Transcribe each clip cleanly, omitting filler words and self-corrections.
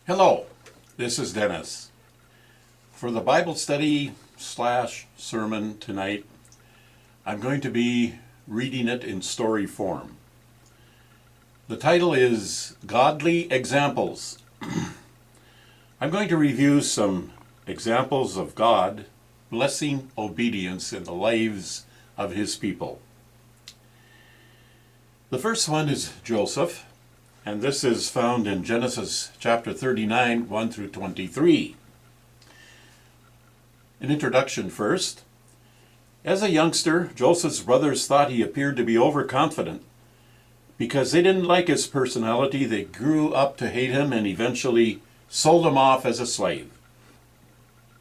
Hello, this is Dennis. For the Bible study slash sermon tonight, I'm going to be reading it in story form. The title is Godly Examples. I'm going to review some examples of God blessing obedience in the lives of his people. The first one is Joseph, and this is found in Genesis chapter 39, 1 through 23. An introduction first. As a youngster, Joseph's brothers thought he appeared to be overconfident. Because they didn't like his personality, they grew up to hate him and eventually sold him off as a slave.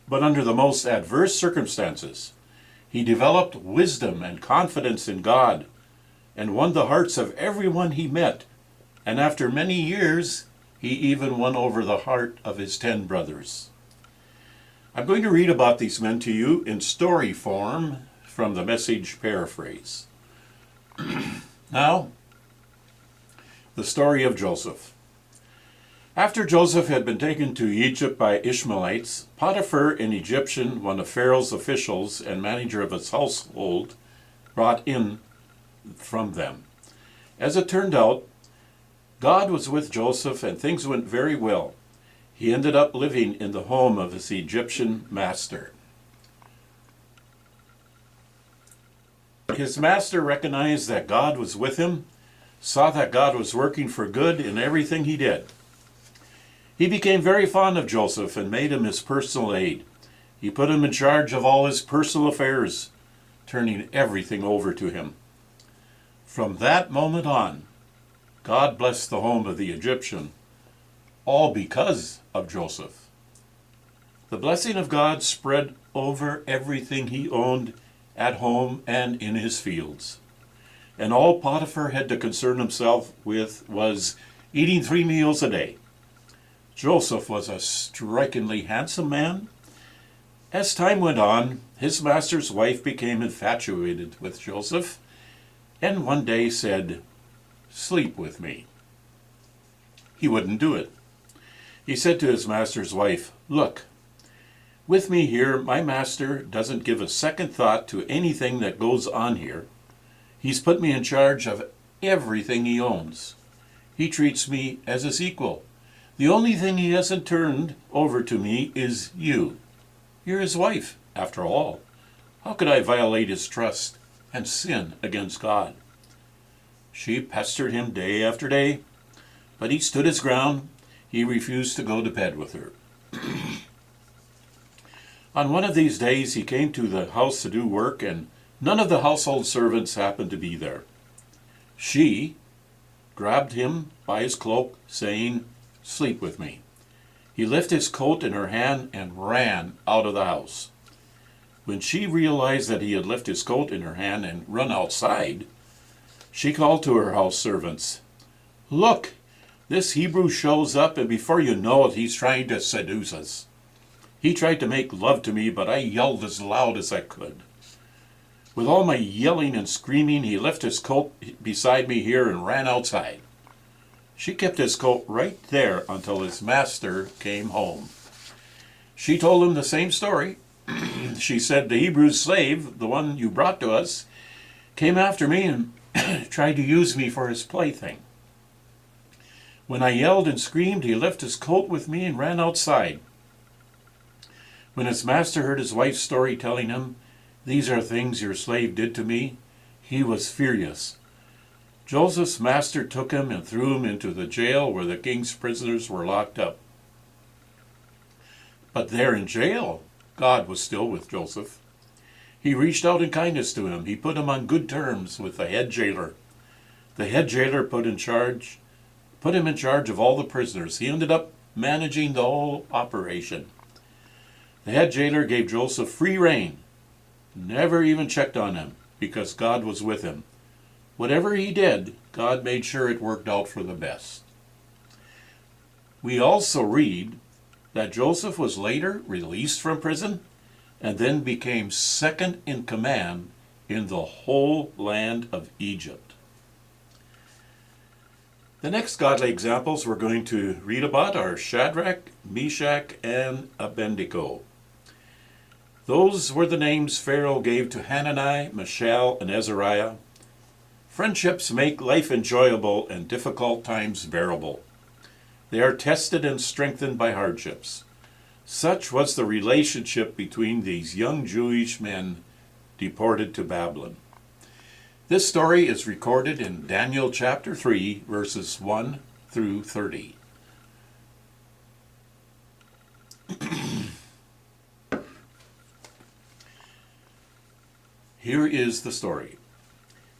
But under the most adverse circumstances, he developed wisdom and confidence in God and won the hearts of everyone he met. And after many years, he even won over the heart of his 10 brothers. I'm going to read about these men to you in story form from the Message paraphrase. Now, the story of Joseph. After Joseph had been taken to Egypt by Ishmaelites, Potiphar, an Egyptian, one of Pharaoh's officials and manager of his household, brought in from them. As it turned out, God was with Joseph and things went very well. He ended up living in the home of his Egyptian master. His master recognized that God was with him, saw that God was working for good in everything he did. He became very fond of Joseph and made him his personal aide. He put him in charge of all his personal affairs, turning everything over to him. From that moment on, God blessed the home of the Egyptian, all because of Joseph. The blessing of God spread over everything he owned at home and in his fields. And all Potiphar had to concern himself with was eating 3 meals a day. Joseph was a strikingly handsome man. As time went on, his master's wife became infatuated with Joseph, and one day said, "Sleep with me." He wouldn't do it. He said to his master's wife, "Look, with me here, my master doesn't give a second thought to anything that goes on here. He's put me in charge of everything he owns. He treats me as his equal. The only thing he hasn't turned over to me is you. You're his wife, after all. How could I violate his trust and sin against God?" She pestered him day after day, but he stood his ground. He refused to go to bed with her. On one of these days, he came to the house to do work, and none of the household servants happened to be there. She grabbed him by his cloak, saying, "Sleep with me." He lifted his coat in her hand and ran out of the house. When she realized that he had left his coat in her hand and run outside, she called to her house servants, "Look, this Hebrew shows up, and before you know it, he's trying to seduce us. He tried to make love to me, but I yelled as loud as I could. With all my yelling and screaming, he left his coat beside me here and ran outside." She kept his coat right there until his master came home. She told him the same story. She said, "The Hebrew slave, the one you brought to us, came after me and tried to use me for his plaything. When I yelled and screamed, he left his coat with me and ran outside." When his master heard his wife's story telling him, "These are things your slave did to me," he was furious. Joseph's master took him and threw him into the jail where the king's prisoners were locked up. But there in jail, God was still with Joseph. He reached out in kindness to him. He put him on good terms with the head jailer. The head jailer put him in charge of all the prisoners. He ended up managing the whole operation. The head jailer gave Joseph free rein, never even checked on him, because God was with him. Whatever he did, God made sure it worked out for the best. We also read that Joseph was later released from prison and then became second in command in the whole land of Egypt. The next godly examples we're going to read about are Shadrach, Meshach, and Abednego. Those were the names Pharaoh gave to Hanani, Mishael, and Azariah. Friendships make life enjoyable and difficult times bearable. They are tested and strengthened by hardships. Such was the relationship between these young Jewish men deported to Babylon. This story is recorded in Daniel chapter 3, verses 1 through 30. Here is the story.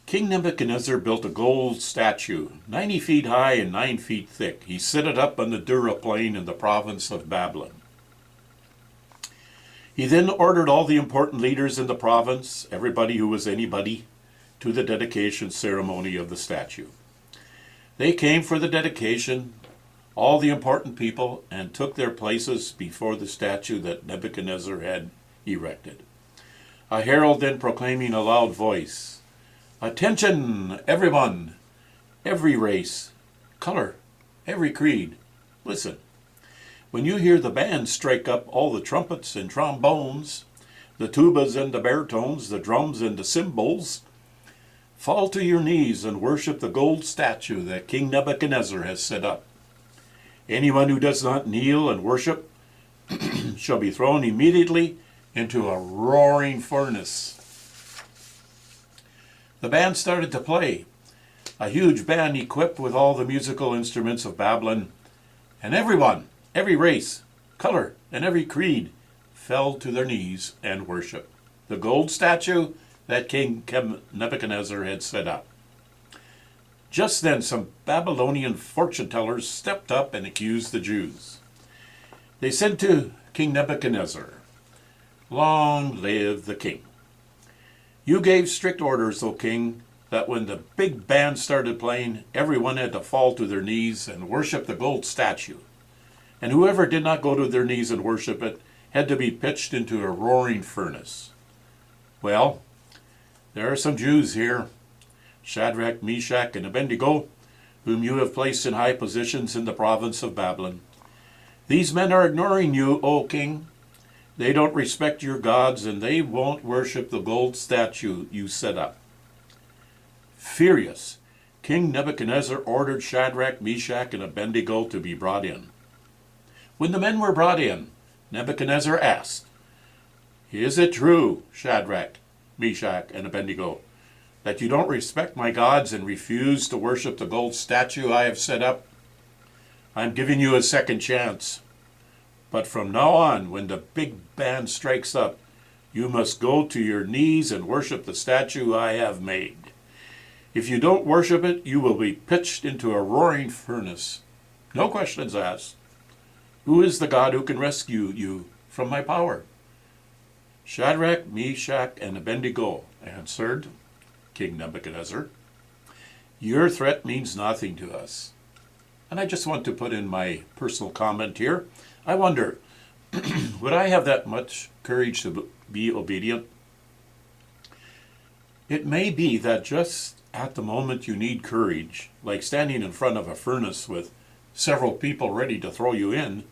King Nebuchadnezzar built a gold statue, 90 feet high and 9 feet thick. He set it up on the Dura plain in the province of Babylon. He then ordered all the important leaders in the province, everybody who was anybody, to the dedication ceremony of the statue. They came for the dedication, all the important people, and took their places before the statue that Nebuchadnezzar had erected. A herald then proclaiming in a loud voice, "Attention, everyone, every race, color, every creed, listen. When you hear the band strike up all the trumpets and trombones, the tubas and the baritones, the drums and the cymbals, fall to your knees and worship the gold statue that King Nebuchadnezzar has set up. Anyone who does not kneel and worship shall be thrown immediately into a roaring furnace." The band started to play, a huge band equipped with all the musical instruments of Babylon, and everyone, every race, color, and every creed fell to their knees and worshiped the gold statue that King Nebuchadnezzar had set up. Just then some Babylonian fortune-tellers stepped up and accused the Jews. They said to King Nebuchadnezzar, "Long live the king. You gave strict orders, O king, that when the big band started playing, everyone had to fall to their knees and worship the gold statue. And whoever did not go to their knees and worship it had to be pitched into a roaring furnace. Well, there are some Jews here, Shadrach, Meshach, and Abednego, whom you have placed in high positions in the province of Babylon. These men are ignoring you, O king. They don't respect your gods, and they won't worship the gold statue you set up." Furious, King Nebuchadnezzar ordered Shadrach, Meshach, and Abednego to be brought in. When the men were brought in, Nebuchadnezzar asked, "Is it true, Shadrach, Meshach, and Abednego, that you don't respect my gods and refuse to worship the gold statue I have set up? I'm giving you a second chance. But from now on, when the big band strikes up, you must go to your knees and worship the statue I have made. If you don't worship it, you will be pitched into a roaring furnace. No questions asked. Who is the God who can rescue you from my power?" Shadrach, Meshach, and Abednego answered King Nebuchadnezzar, "Your threat means nothing to us." And I just want to put in my personal comment here. I wonder, would I have that much courage to be obedient? It may be that just at the moment you need courage, like standing in front of a furnace with several people ready to throw you in,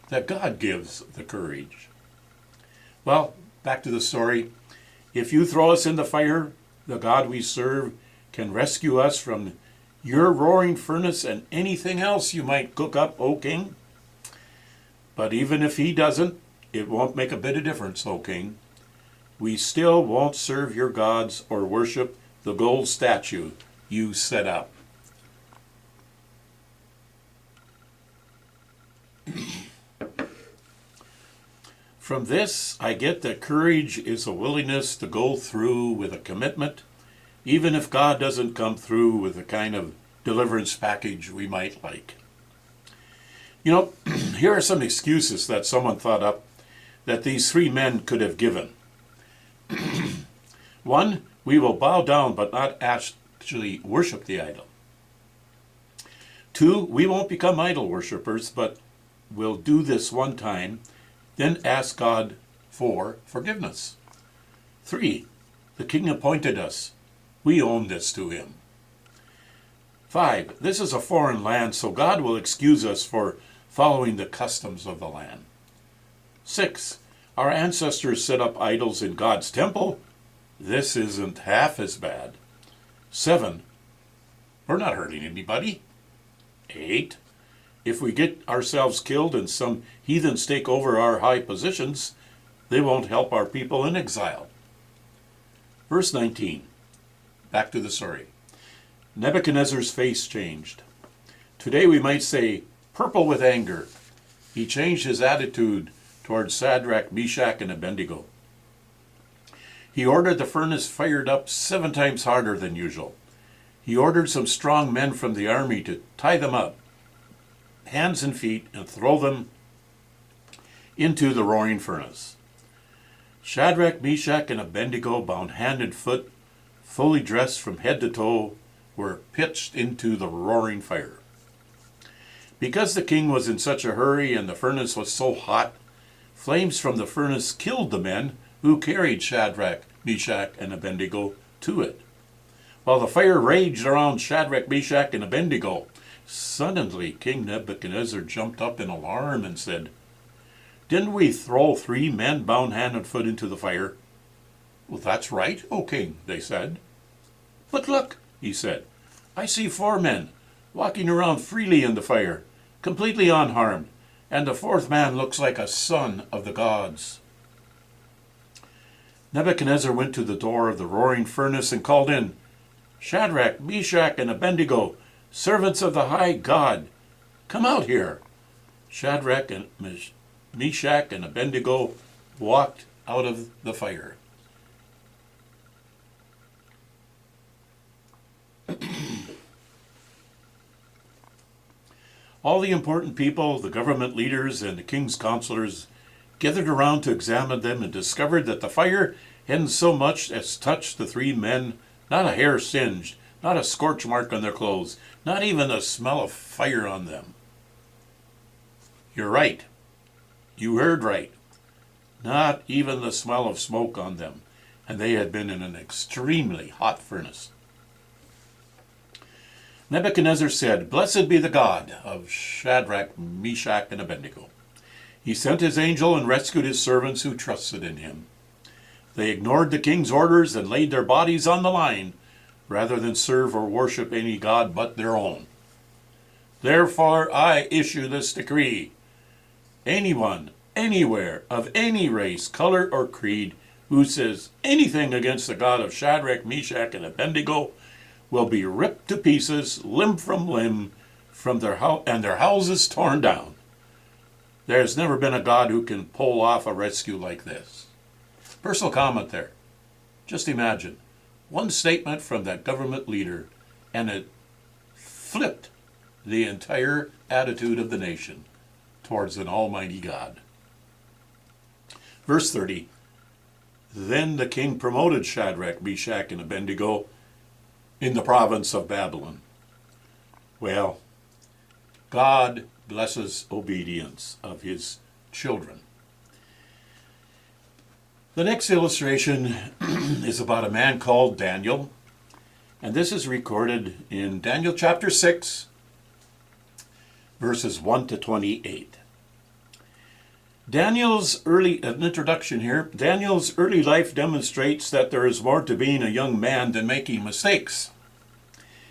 that God gives the courage. Well, back to the story. If you throw us in the fire, the God we serve can rescue us from your roaring furnace and anything else you might cook up, O king. But even if he doesn't, it won't make a bit of difference, O king. We still won't serve your gods or worship the gold statue you set up. From this, I get that courage is a willingness to go through with a commitment, even if God doesn't come through with the kind of deliverance package we might like. You know, here are some excuses that someone thought up that these three men could have given. 1, we will bow down but not actually worship the idol. 2, we won't become idol worshippers, but we'll do this one time, then ask God for forgiveness. 3, the king appointed us. We own this to him. 5. This is a foreign land, so God will excuse us for following the customs of the land. 6. Our ancestors set up idols in God's temple. This isn't half as bad. 7. We're not hurting anybody. 8. If we get ourselves killed and some heathens take over our high positions, they won't help our people in exile. Verse 19. Back to the story. Nebuchadnezzar's face changed. Today we might say, purple with anger. He changed his attitude towards Shadrach, Meshach, and Abednego. He ordered the furnace fired up 7 times harder than usual. He ordered some strong men from the army to tie them up, hands and feet, and throw them into the roaring furnace. Shadrach, Meshach, and Abednego, bound hand and foot, fully dressed from head to toe, were pitched into the roaring fire. Because the king was in such a hurry and the furnace was so hot, flames from the furnace killed the men who carried Shadrach, Meshach, and Abednego to it. While the fire raged around Shadrach, Meshach, and Abednego, suddenly King Nebuchadnezzar jumped up in alarm and said, "Didn't we throw 3 men bound hand and foot into the fire?" "Well, that's right, O king," they said. "But look," he said, "I see 4 men walking around freely in the fire, completely unharmed, and the 4th man looks like a son of the gods." Nebuchadnezzar went to the door of the roaring furnace and called in, "Shadrach, Meshach, and Abednego, servants of the high God, come out here." Shadrach and Meshach and Abednego walked out of the fire. All the important people, the government leaders, and the king's counselors gathered around to examine them and discovered that the fire hadn't so much as touched the 3 men, not a hair singed, not a scorch mark on their clothes, not even the smell of fire on them. You're right. You heard right. Not even the smell of smoke on them, and they had been in an extremely hot furnace. Nebuchadnezzar said, "Blessed be the God of Shadrach, Meshach, and Abednego. He sent his angel and rescued his servants who trusted in him. They ignored the king's orders and laid their bodies on the line rather than serve or worship any god but their own. Therefore I issue this decree. Anyone, anywhere, of any race, color, or creed, who says anything against the God of Shadrach, Meshach, and Abednego will be ripped to pieces, limb from limb, from their and their houses torn down. There's never been a God who can pull off a rescue like this." Personal comment there. Just imagine, one statement from that government leader, and it flipped the entire attitude of the nation towards an almighty God. Verse 30, "Then the king promoted Shadrach, Meshach, and Abednego in the province of Babylon." Well, God blesses obedience of his children. The next illustration is about a man called Daniel, and this is recorded in Daniel chapter 6, verses 1 to 28. An introduction here. Daniel's early life demonstrates that there is more to being a young man than making mistakes.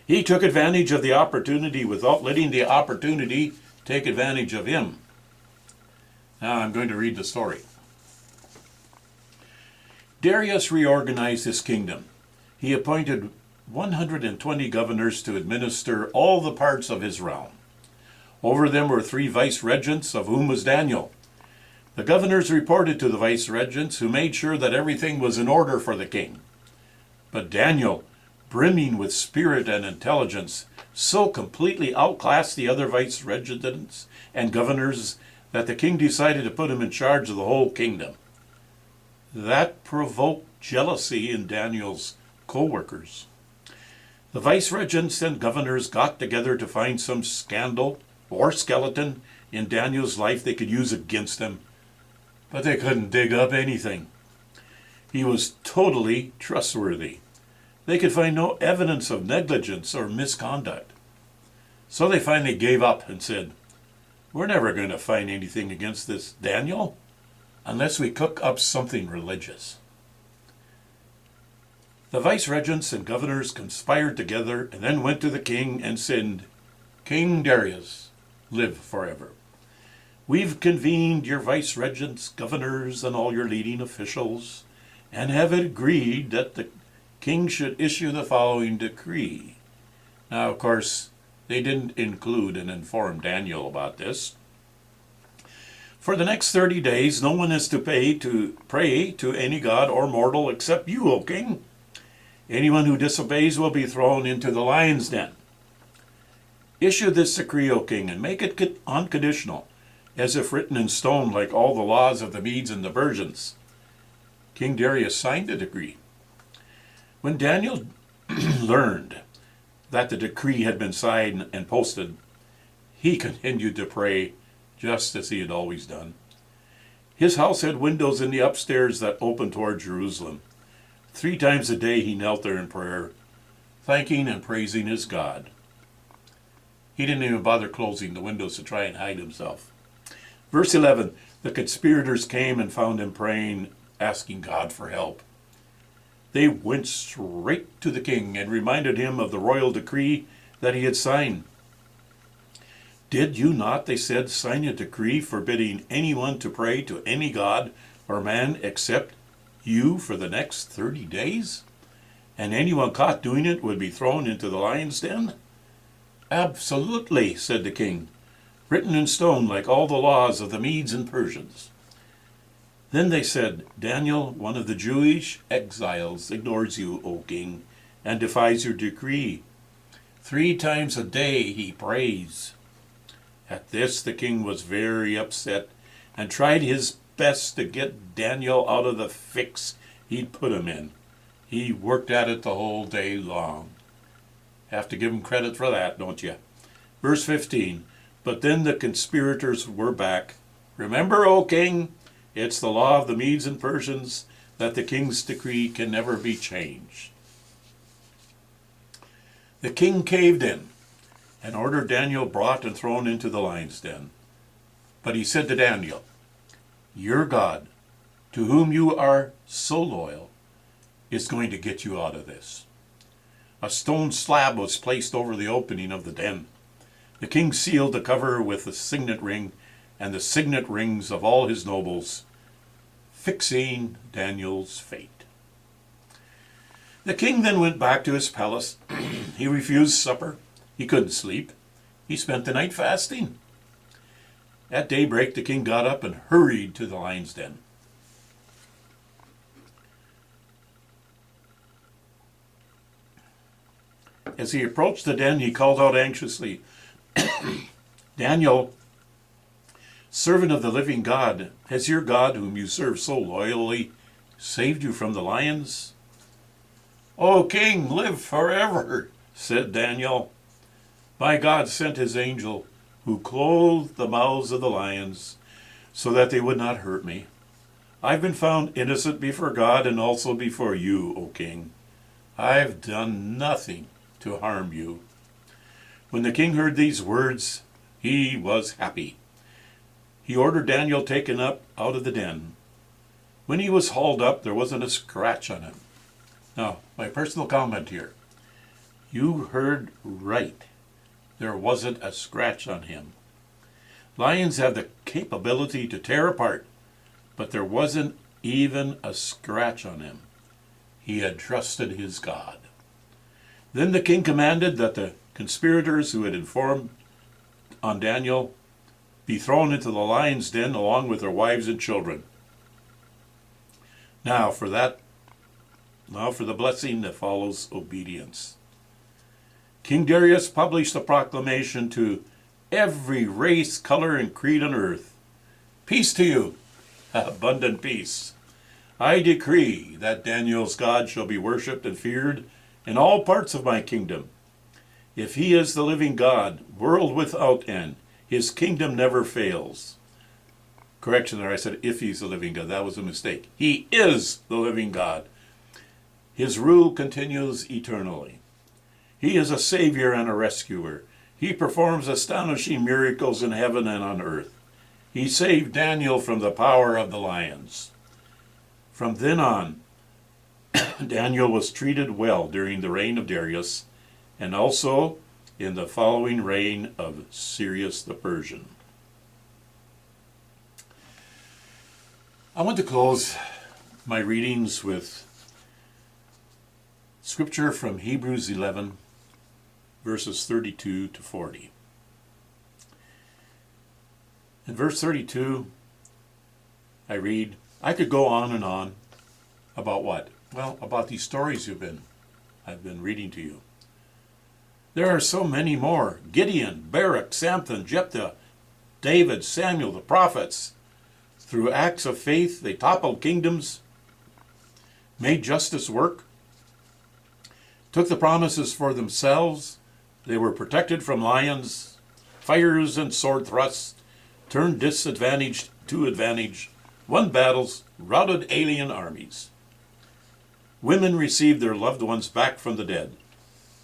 He took advantage of the opportunity without letting the opportunity take advantage of him. Now I'm going to read the story. Darius reorganized his kingdom. He appointed 120 governors to administer all the parts of his realm. Over them were 3 vice-regents, of whom was Daniel. The governors reported to the vice-regents, who made sure that everything was in order for the king. But Daniel, brimming with spirit and intelligence, so completely outclassed the other vice-regents and governors that the king decided to put him in charge of the whole kingdom. That provoked jealousy in Daniel's co-workers. The vice-regents and governors got together to find some scandal or skeleton in Daniel's life they could use against him, but they couldn't dig up anything. He was totally trustworthy. They could find no evidence of negligence or misconduct. So they finally gave up and said, "We're never going to find anything against this Daniel unless we cook up something religious." The vice-regents and governors conspired together and then went to the king and said, "King Darius, live forever. We've convened your vice-regents, governors, and all your leading officials, and have agreed that the king should issue the following decree." Now, of course, they didn't include and inform Daniel about this. "For the next 30 days, no one is to pray to any god or mortal except you, O king. Anyone who disobeys will be thrown into the lion's den. Issue this decree, O king, and make it unconditional, as if written in stone like all the laws of the Medes and the Persians." King Darius signed the decree. When Daniel learned that the decree had been signed and posted, he continued to pray just as he had always done. His house had windows in the upstairs that opened toward Jerusalem. 3 times a day he knelt there in prayer, thanking and praising his God. He didn't even bother closing the windows to try and hide himself. Verse 11, the conspirators came and found him praying, asking God for help. They went straight to the king and reminded him of the royal decree that he had signed. "Did you not," they said, "sign a decree forbidding anyone to pray to any god or man except you for the next 30 days? And anyone caught doing it would be thrown into the lion's den?" "Absolutely," said the king, "written in stone like all the laws of the Medes and Persians." Then they said, "Daniel, one of the Jewish exiles, ignores you, O king, and defies your decree. 3 times a day he prays." At this the king was very upset and tried his best to get Daniel out of the fix he'd put him in. He worked at it the whole day long. Have to give him credit for that, don't you? Verse 15, but then the conspirators were back. "Remember, O king, it's the law of the Medes and Persians that the king's decree can never be changed." The king caved in and ordered Daniel brought and thrown into the lion's den. But he said to Daniel, "Your God, to whom you are so loyal, is going to get you out of this." A stone slab was placed over the opening of the den. The king sealed the cover with the signet ring and the signet rings of all his nobles, fixing Daniel's fate. The king then went back to his palace. He refused supper. He couldn't sleep. He spent the night fasting. At daybreak, the king got up and hurried to the lion's den. As he approached the den, he called out anxiously, "Daniel, servant of the living God, has your God, whom you serve so loyally, saved you from the lions?" "O king, live forever," said Daniel. "My God sent his angel, who clothed the mouths of the lions, so that they would not hurt me. I've been found innocent before God and also before you, O king. I've done nothing to harm you." When the king heard these words, he was happy. He ordered Daniel taken up out of the den. When he was hauled up, there wasn't a scratch on him. Now, my personal comment here. You heard right. There wasn't a scratch on him. Lions have the capability to tear apart, but there wasn't even a scratch on him. He had trusted his God. Then the king commanded that the conspirators who had informed on Daniel be thrown into the lion's den along with their wives and children. Now for the blessing that follows obedience. King Darius published a proclamation to every race, color, and creed on earth. "Peace to you, abundant peace. I decree that Daniel's God shall be worshipped and feared in all parts of my kingdom. If he is the living God, world without end, his kingdom never fails." Correction there, I said if he's the living God. That was a mistake. He is the living God. His rule continues eternally. He is a savior and a rescuer. He performs astonishing miracles in heaven and on earth. He saved Daniel from the power of the lions. From then on, Daniel was treated well during the reign of Darius and also in the following reign of Cyrus the Persian. I want to close my readings with scripture from Hebrews 11, verses 32 to 40. In verse 32, I read, I could go on and on about what? Well, about these stories I've been reading to you. There are so many more. Gideon, Barak, Samson, Jephthah, David, Samuel, the prophets. Through acts of faith, they toppled kingdoms, made justice work, took the promises for themselves. They were protected from lions, fires and sword thrusts, turned disadvantage to advantage, won battles, routed alien armies. Women received their loved ones back from the dead.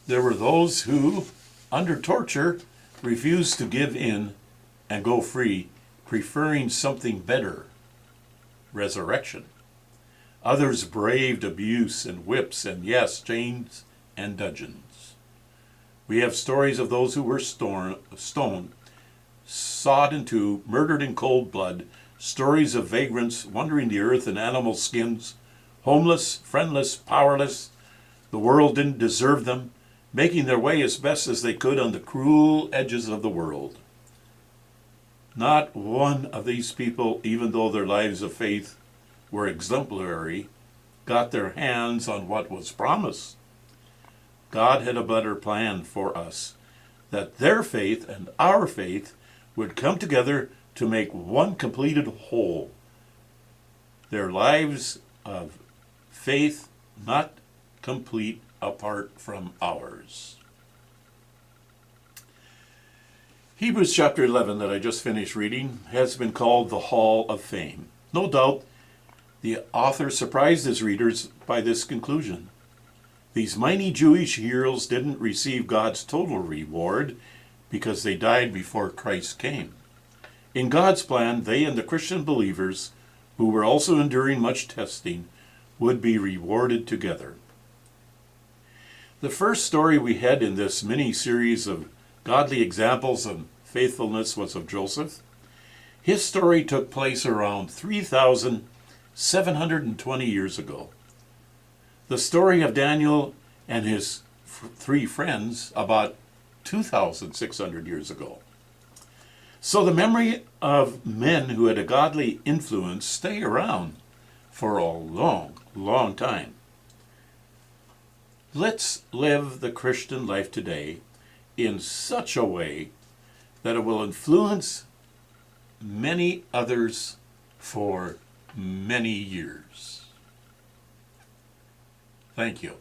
There were those who, under torture, refused to give in and go free, preferring something better, resurrection. Others braved abuse and whips and, yes, chains and dungeons. We have stories of those who were stoned, sawed in two, murdered in cold blood, stories of vagrants wandering the earth in animal skins, homeless, friendless, powerless. The world didn't deserve them, making their way as best as they could on the cruel edges of the world. Not one of these people, even though their lives of faith were exemplary, got their hands on what was promised. God had a better plan for us, that their faith and our faith would come together to make one completed whole. Their lives of faith not complete apart from ours. Hebrews chapter 11 that I just finished reading has been called the Hall of Fame. No doubt the author surprised his readers by this conclusion. These mighty Jewish heroes didn't receive God's total reward because they died before Christ came. In God's plan, they and the Christian believers, who were also enduring much testing, would be rewarded together. The first story we had in this mini-series of godly examples of faithfulness was of Joseph. His story took place around 3,720 years ago. The story of Daniel and his three friends about 2,600 years ago. So the memory of men who had a godly influence stay around for a long, long time. Let's live the Christian life today in such a way that it will influence many others for many years. Thank you.